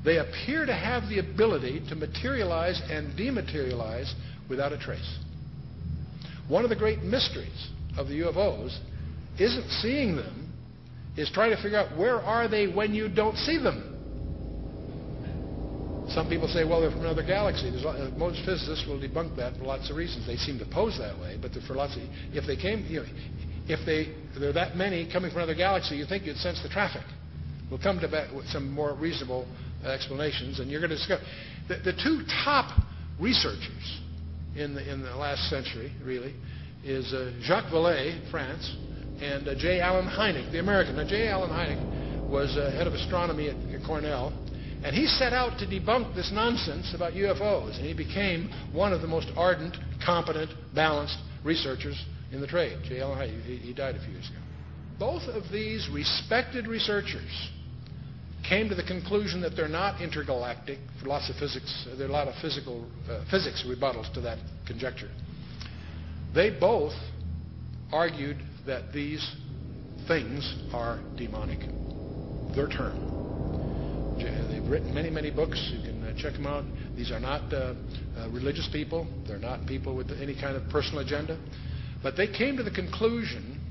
They appear to have the ability to materialize and dematerialize without a trace. One of the great mysteries of the UFOs isn't seeing them, is trying to figure out where are they when you don't see them. Some people say, well, they're from another galaxy. Most physicists will debunk that for lots of reasons. They seem to pose that way, but for lots of, if they came, if there are that many coming from another galaxy, you think you'd sense the traffic. We'll come to that with some more reasonable explanations, and you're going to discover the two top researchers in the last century, really, is Jacques Vallée, France, and J. Allen Hynek, the American. Now, J. Allen Hynek was head of astronomy at Cornell, and he set out to debunk this nonsense about UFOs, and he became one of the most ardent, competent, balanced researchers in the trade. J. Allen Hynek, he died a few years ago. Both of these respected researchers came to the conclusion that they're not intergalactic for lots of physics. There are a lot of physics rebuttals to that conjecture. They both argued that these things are demonic. Their term. They've written many, many books. You can check them out. These are not religious people. They're not people with any kind of personal agenda. But they came to the conclusion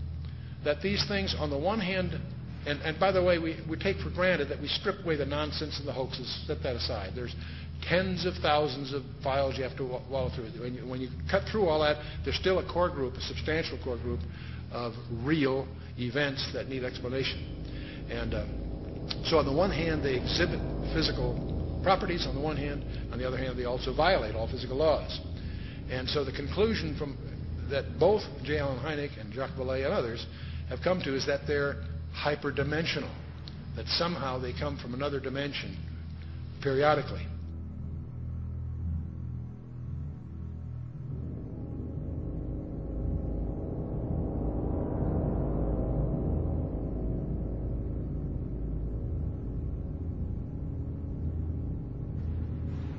that these things, on the one hand, and by the way, we take for granted that we strip away the nonsense and the hoaxes, set that aside. There's tens of thousands of files you have to wallow through. When you cut through all that, there's still a core group, a substantial core group of real events that need explanation. And so on the one hand, they exhibit physical properties on the one hand. On the other hand, they also violate all physical laws. And so the conclusion from that both J. Allen Hynek and Jacques Vallée and others have come to is that they're hyperdimensional, that somehow they come from another dimension periodically.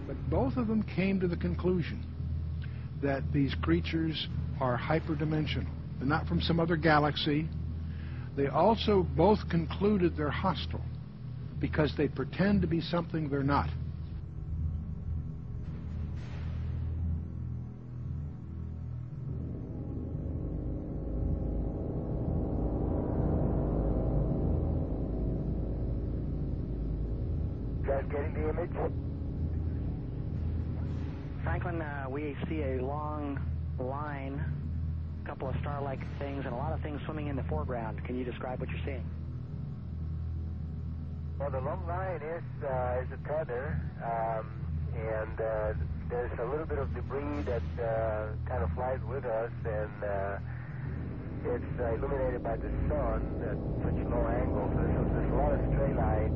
But both of them came to the conclusion that these creatures are hyperdimensional. They're not from some other galaxy. They also both concluded they're hostile because they pretend to be something they're not. Just getting the image. Franklin, we see a long line, a couple of star-like things, and a lot of things swimming in the foreground. Can you describe what you're seeing? Well, the long line is a tether, and there's a little bit of debris that kind of flies with us, and it's illuminated by the sun at such low angles. So there's a lot of stray light,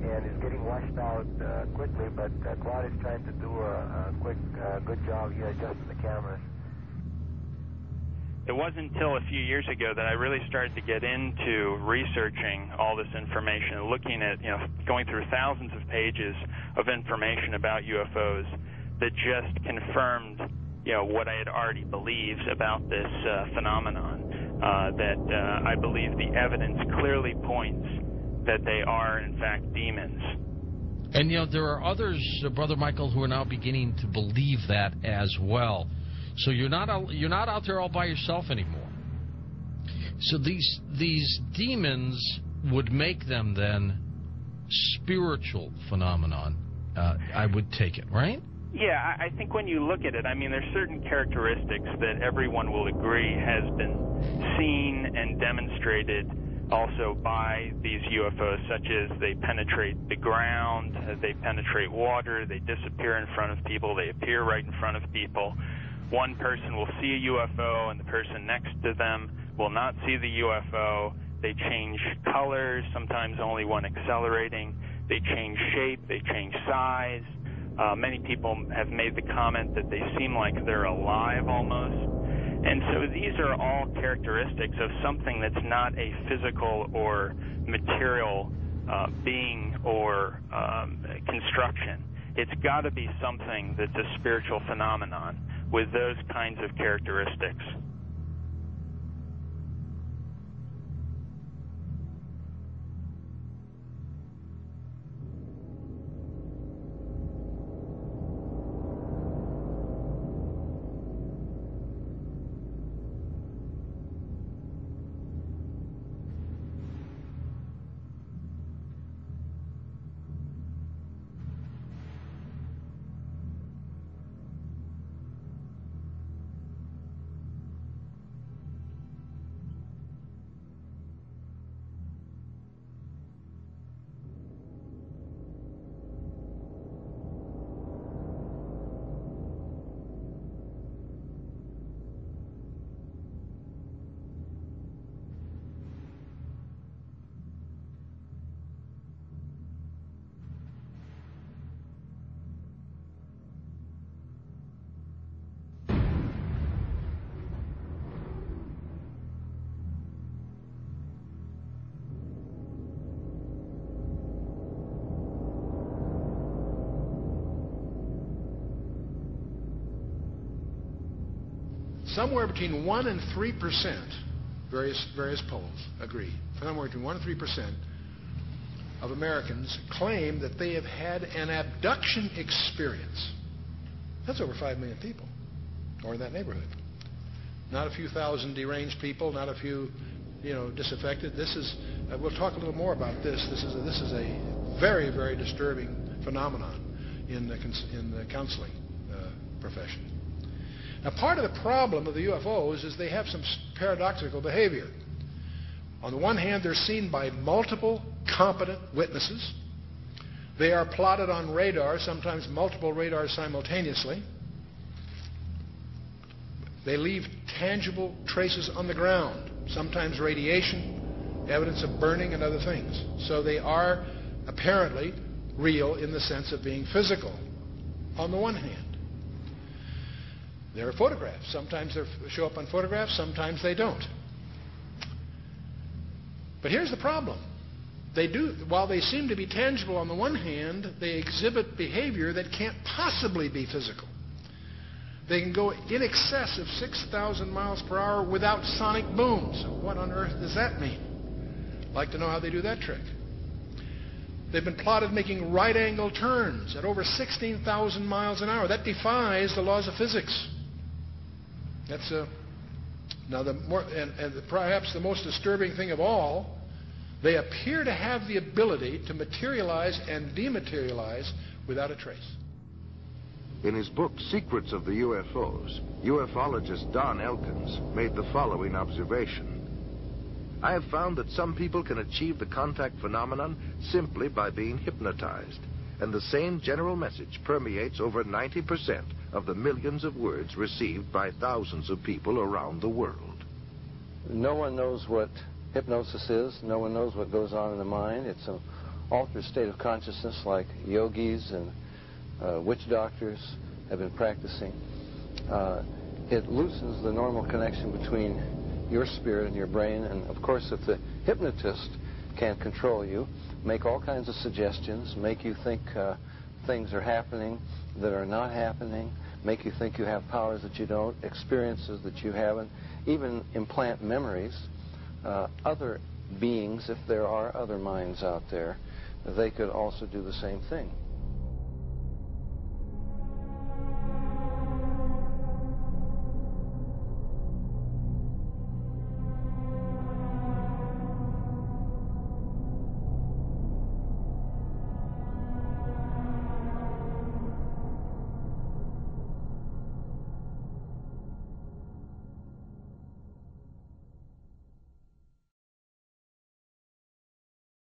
and it's getting washed out quickly, but Claude is trying to do a quick, good job here adjusting the cameras. It wasn't until a few years ago that I really started to get into researching all this information, looking at, going through thousands of pages of information about UFOs that just confirmed, what I had already believed about this phenomenon. That I believe the evidence clearly points that they are, in fact, demons. And, there are others, Brother Michael, who are now beginning to believe that as well. So you're not out there all by yourself anymore. So these demons would make them then spiritual phenomenon. I would take it, right? Yeah, I think when you look at it, there's certain characteristics that everyone will agree has been seen and demonstrated also by these UFOs, such as they penetrate the ground, they penetrate water, they disappear in front of people, they appear right in front of people. One person will see a UFO and the person next to them will not see the UFO. They change colors, sometimes only one accelerating. They change shape, they change size. Many people have made the comment that they seem like they're alive almost. And so these are all characteristics of something that's not a physical or material being or construction. It's got to be something that's a spiritual phenomenon with those kinds of characteristics. somewhere between 1 and 3%, various polls agree, somewhere between 1 and 3% of Americans claim that they have had an abduction experience. That's over 5 million people, or in that neighborhood. Not a few thousand deranged people, not a few, disaffected. This is. We'll talk a little more about this. This is a very, very disturbing phenomenon in the counseling profession. Now, part of the problem of the UFOs is they have some paradoxical behavior. On the one hand, they're seen by multiple competent witnesses. They are plotted on radar, sometimes multiple radars simultaneously. They leave tangible traces on the ground, sometimes radiation, evidence of burning, and other things. So they are apparently real in the sense of being physical, on the one hand. There are photographs. Sometimes they show up on photographs, sometimes they don't. But here's the problem. While they seem to be tangible on the one hand, they exhibit behavior that can't possibly be physical. They can go in excess of 6,000 miles per hour without sonic booms. What on earth does that mean? I'd like to know how they do that trick. They've been plotted making right-angle turns at over 16,000 miles an hour. That defies the laws of physics. That's perhaps the most disturbing thing of all. They appear to have the ability to materialize and dematerialize without a trace. In his book, Secrets of the UFOs, ufologist Don Elkins made the following observation. I have found that some people can achieve the contact phenomenon simply by being hypnotized, and the same general message permeates over 90% of the millions of words received by thousands of people around the world. No one knows what hypnosis is. No one knows what goes on in the mind. It's an altered state of consciousness like yogis and witch doctors have been practicing. It loosens the normal connection between your spirit and your brain, and of course if the hypnotist can control you, make all kinds of suggestions, make you think things are happening that are not happening, make you think you have powers that you don't, experiences that you haven't, even implant memories. Other beings, if there are other minds out there, they could also do the same thing.